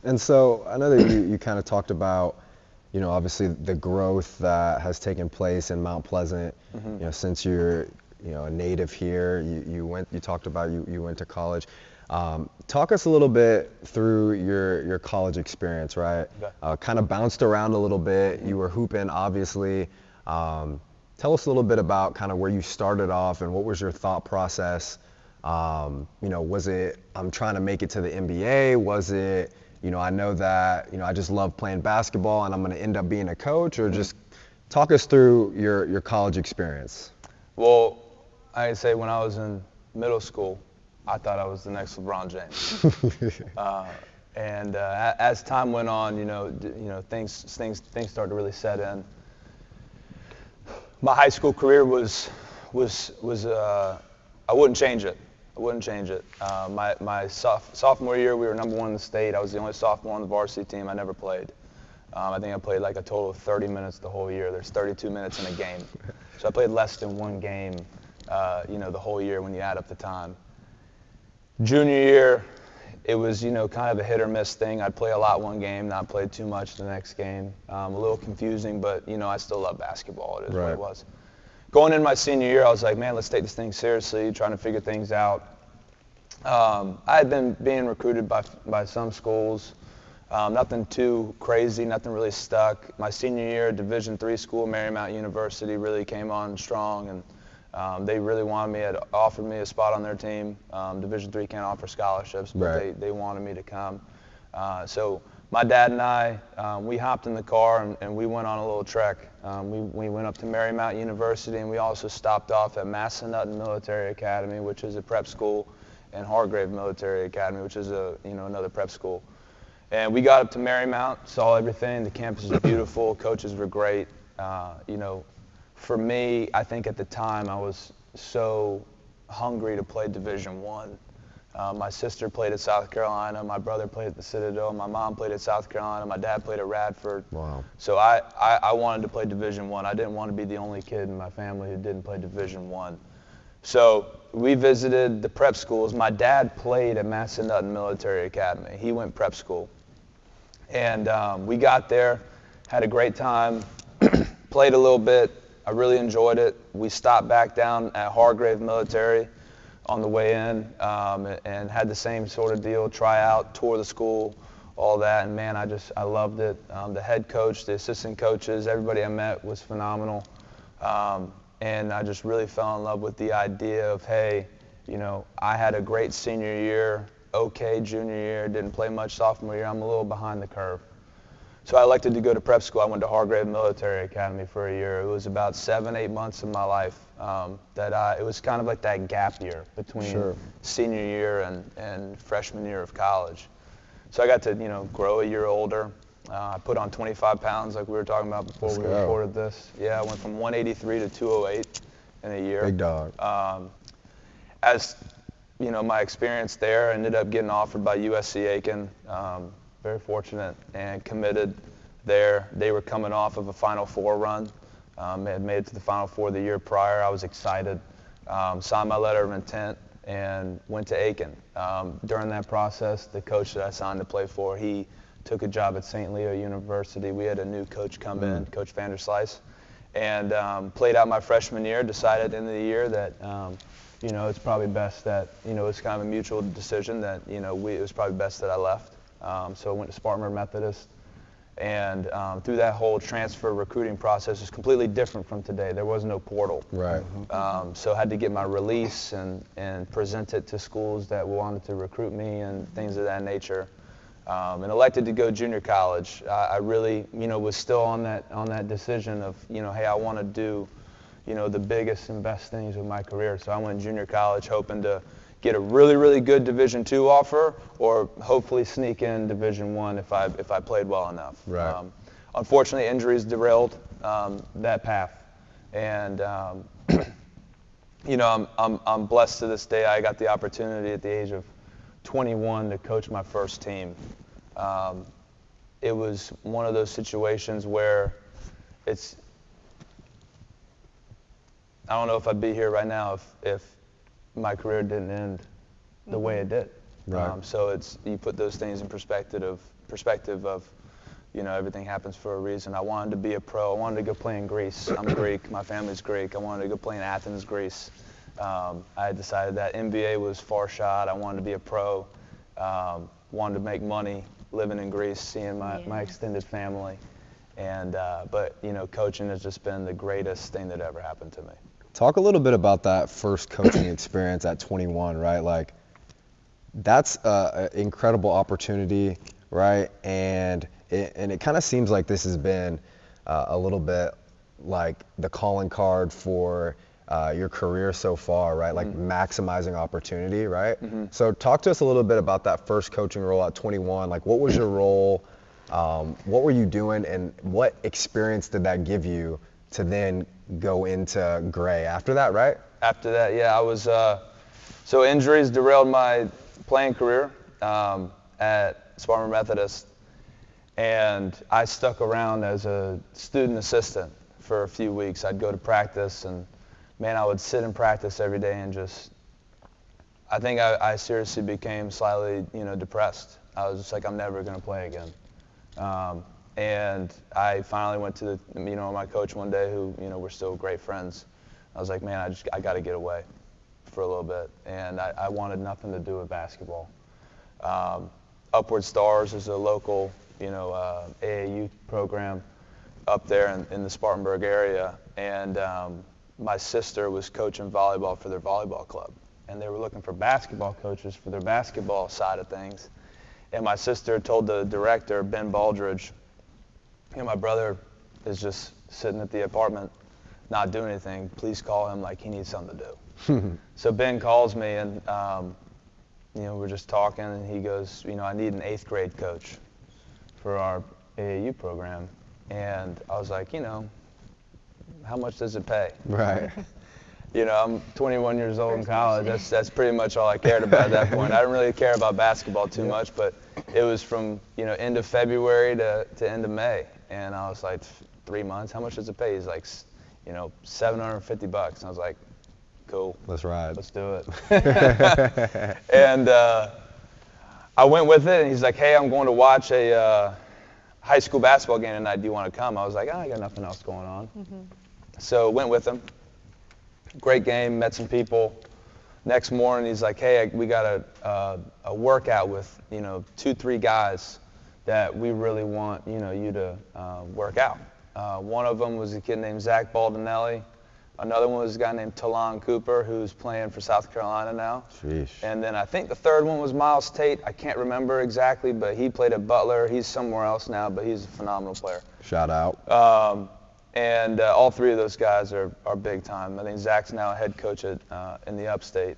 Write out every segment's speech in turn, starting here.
And so I know that you kind of talked about, obviously the growth that has taken place in Mount Pleasant, since you're, a native here. You talked about you went to college. Talk us a little bit through your college experience, right? Okay. Kind of bounced around a little bit. You were hooping, obviously. Tell us a little bit about kind of where you started off and what was your thought process. Was it, I'm trying to make it to the NBA? Was it, I know that, I just love playing basketball and I'm going to end up being a coach? Or just talk us through your college experience. Well, I'd say when I was in middle school, I thought I was the next LeBron James. As time went on, things started to really set in. My high school career was I wouldn't change it. I wouldn't change it. My sophomore year, we were #1 in the state. I was the only sophomore on the varsity team. I never played. I think I played like a total of 30 minutes the whole year. There's 32 minutes in a game. So I played less than one game, the whole year when you add up the time. Junior year, it was, kind of a hit or miss thing. I'd play a lot one game, not play too much the next game. A little confusing, but, I still love basketball. It is what it was. Going in my senior year, I was like, man, let's take this thing seriously, trying to figure things out. I had been being recruited by some schools. Nothing too crazy, nothing really stuck. My senior year, Division III school, Marymount University, really came on strong, and they really wanted me, had offered me a spot on their team. Division III can't offer scholarships, but they wanted me to come. So my dad and I, we hopped in the car and we went on a little trek. We went up to Marymount University, and we also stopped off at Massanutten Military Academy, which is a prep school, and Hargrave Military Academy, which is another prep school. And we got up to Marymount, saw everything. The campus is beautiful. Coaches were great. For me, I think at the time I was so hungry to play Division I. My sister played at South Carolina. My brother played at the Citadel. My mom played at South Carolina. My dad played at Radford. Wow. So I wanted to play Division I. I didn't want to be the only kid in my family who didn't play Division I. So we visited the prep schools. My dad played at Massanutten Military Academy. He went prep school. And we got there, had a great time, played a little bit. I really enjoyed it. We stopped back down at Hargrave Military on the way in, and had the same sort of deal, try out, tour the school, all that. And man, I loved it. The head coach, the assistant coaches, everybody I met was phenomenal. And I just really fell in love with the idea of, hey, I had a great senior year, okay junior year, didn't play much sophomore year. I'm a little behind the curve. So I elected to go to prep school. I went to Hargrave Military Academy for a year. It was about 7-8 months of my life it was kind of like that gap year between senior year and freshman year of college. So I got to, grow a year older. I put on 25 pounds like we were talking about before we recorded this. Yeah, I went from 183 to 208 in a year. Big dog. My experience there, ended up getting offered by USC Aiken. Very fortunate and committed there. They were coming off of a Final Four run. Had made it to the Final Four the year prior. I was excited. Signed my letter of intent and went to Aiken. During that process, the coach that I signed to play for, he took a job at St. Leo University. We had a new coach come in, Coach Vanderslice, and played out my freshman year. Decided at the end of the year that it's probably best that, it's kind of a mutual decision that, it was probably best that I left. So I went to Spartanburg Methodist, and through that whole transfer recruiting process, is completely different from today. There was no portal. Right. So I had to get my release and present it to schools that wanted to recruit me and things of that nature. And elected to go junior college. I really, was still on that decision of, hey, I want to do, the biggest and best things with my career. So I went junior college hoping to get a really, really good Division II offer, or hopefully sneak in Division I if I played well enough. Right. Unfortunately, injuries derailed that path, and I'm blessed to this day. I got the opportunity at the age of 21 to coach my first team. It was one of those situations where I don't know if I'd be here right now if my career didn't end the way it did. Right. So you put those things in perspective of, perspective of, everything happens for a reason. I wanted to be a pro. I wanted to go play in Greece. I'm Greek. My family's Greek. I wanted to go play in Athens, Greece. I had decided that NBA was far shot. I wanted to be a pro. Wanted to make money living in Greece, seeing my extended family. But coaching has just been the greatest thing that ever happened to me. Talk a little bit about that first coaching experience at 21, right? Like, that's an incredible opportunity, right? And it kind of seems like this has been a little bit like the calling card for your career so far, right? Like maximizing opportunity, right? So talk to us a little bit about that first coaching role at 21. Like, what was your role? What were you doing, and what experience did that give you to then go into Gray after that, right? After that, yeah, I was so injuries derailed my playing career at Spartanburg Methodist, and I stuck around as a student assistant for a few weeks. I'd go to practice, and man, I would sit in practice every day and I think I seriously became slightly, depressed. I was just like, I'm never going to play again. And I finally went to my coach one day, who, we're still great friends. I was like, man, I got to get away for a little bit. And I wanted nothing to do with basketball. Upward Stars is a local, AAU program up there in the Spartanburg area. And my sister was coaching volleyball for their volleyball club. And they were looking for basketball coaches for their basketball side of things. And my sister told the director, Ben Baldridge, my brother is just sitting at the apartment, not doing anything. Please call him, like he needs something to do. So Ben calls me, and we're just talking, and he goes, I need an 8th grade coach for our AAU program. And I was like, how much does it pay? Right. I'm 21 years old in college. That's pretty much all I cared about at that point. I didn't really care about basketball too much, but it was from end of February to end of May, and I was like, 3 months. How much does it pay? He's like, $750. And I was like, cool. Let's ride. Let's do it. And I went with it, and he's like, hey, I'm going to watch a high school basketball game tonight. Do you want to come? I was like, I got nothing else going on. So went with him. Great game, met some people. Next morning, he's like, hey, we got a workout with, 2-3 guys that we really want, you to work out. One of them was a kid named Zach Baldinelli. Another one was a guy named Talon Cooper, who's playing for South Carolina now. Sheesh. And then I think the third one was Miles Tate. I can't remember exactly, but he played at Butler. He's somewhere else now, but he's a phenomenal player. Shout out. And all 3 of those guys are big time. I think Zach's now a head coach in the upstate.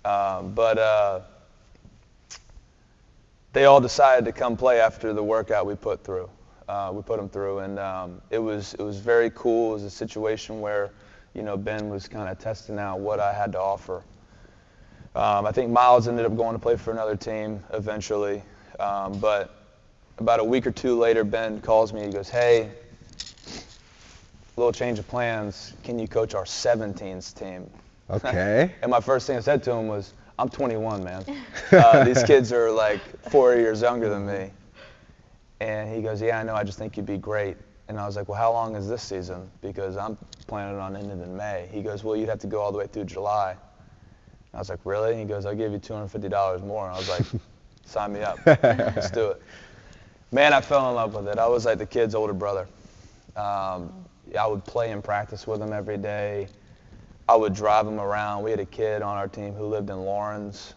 But they all decided to come play after the workout we put through. We put them through, and it was very cool. It was a situation where, Ben was kind of testing out what I had to offer. I think Miles ended up going to play for another team eventually. But about a week or 2 later, Ben calls me. He goes, hey, little change of plans. Can you coach our 17s team? Okay. And my first thing I said to him was, I'm 21, man. These kids are like 4 years younger than me. And he goes, yeah, I know. I just think you'd be great. And I was like, well, how long is this season? Because I'm planning on ending in May. He goes, well, you'd have to go all the way through July. I was like, really? He goes, I'll give you $250 more. And I was like, sign me up. Let's do it. Man, I fell in love with it. I was like the kid's older brother. I would play and practice with him every day. I would drive him around. We had a kid on our team who lived in Lawrence.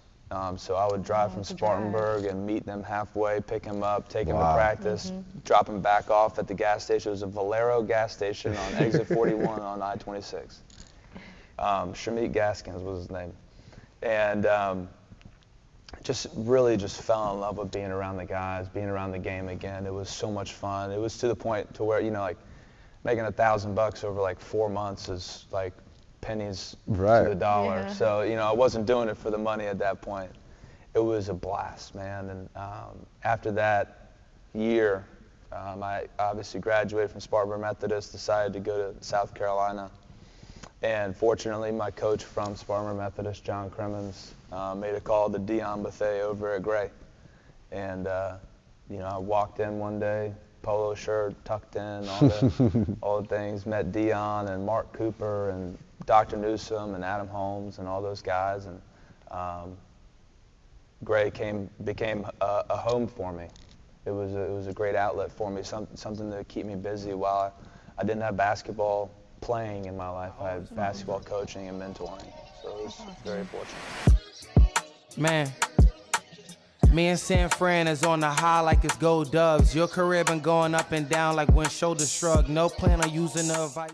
So I would drive from Spartanburg and meet them halfway, pick him up, take him to practice, drop him back off at the gas station. It was a Valero gas station on exit 41 on I-26. Shamit Gaskins was his name. And just fell in love with being around the guys, being around the game again. It was so much fun. It was to the point to where, like, making $1,000 over like 4 months is like pennies to the dollar. Yeah. So, I wasn't doing it for the money at that point. It was a blast, man. And after that year, I obviously graduated from Spartanburg Methodist, decided to go to South Carolina. And fortunately, my coach from Spartanburg Methodist, John Crimmins, made a call to Dion Bethea over at Gray. And I walked in one day, polo shirt tucked in, all the things. Met Dion and Mark Cooper and Dr. Newsom and Adam Holmes and all those guys, and Gray became a home for me. It was a great outlet for me, something to keep me busy while I didn't have basketball playing in my life. I had basketball coaching and mentoring, so it was very fortunate. Man, me and San Fran is on the high like it's gold doves. Your career been going up and down like when shoulders shrug. No plan on using the advice.